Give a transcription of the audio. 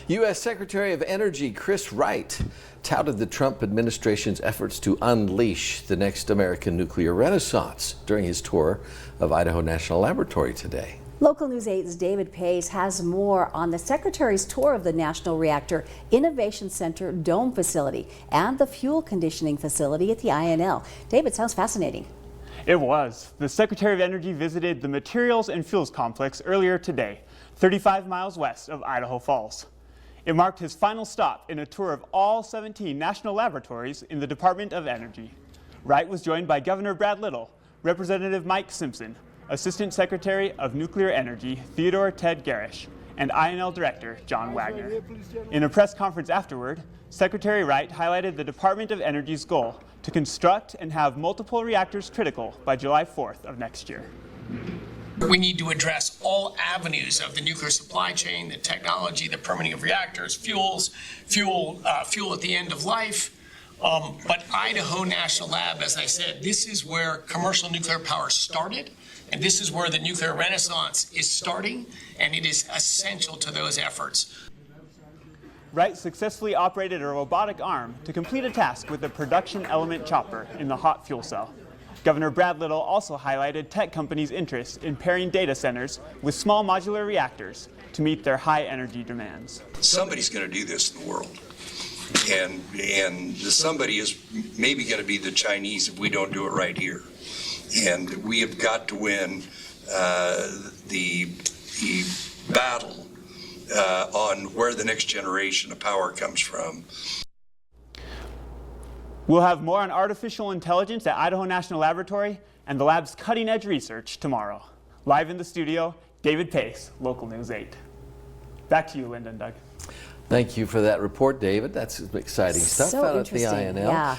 U.S. Secretary of Energy Chris Wright touted the Trump administration's efforts to unleash the next American nuclear renaissance during his tour of Idaho National Laboratory today. Local News 8's David Pace has more on the Secretary's tour of the National Reactor Innovation Center Dome facility and the fuel conditioning facility at the INL. David, sounds fascinating. It was. The Secretary of Energy visited the Materials and Fuels Complex earlier today, 35 miles west of Idaho Falls. It marked his final stop in a tour of all 17 national laboratories in the Department of Energy. Wright was joined by Governor Brad Little, Representative Mike Simpson, Assistant Secretary of Nuclear Energy Theodore Ted Garish, and INL Director John Wagner. In a press conference afterward, Secretary Wright highlighted the Department of Energy's goal to construct and have multiple reactors critical by July 4th of next year. We need to address all avenues of the nuclear supply chain, the technology, the permitting of reactors, fuel at the end of life. But Idaho National Lab, as I said, this is where commercial nuclear power started, and this is where the nuclear renaissance is starting, and it is essential to those efforts. Wright successfully operated a robotic arm to complete a task with the production element chopper in the hot fuel cell. Governor Brad Little also highlighted tech companies' interest in pairing data centers with small modular reactors to meet their high energy demands. Somebody's going to do this in the world. And the somebody is maybe going to be the Chinese if we don't do it right here. And we have got to win the battle on where the next generation of power comes from. We'll have more on artificial intelligence at Idaho National Laboratory and the lab's cutting-edge research tomorrow. Live in the studio, David Pace, Local News 8. Back to you, Linda and Doug. Thank you for that report, David. That's exciting stuff So out at the interesting, INL. yeah.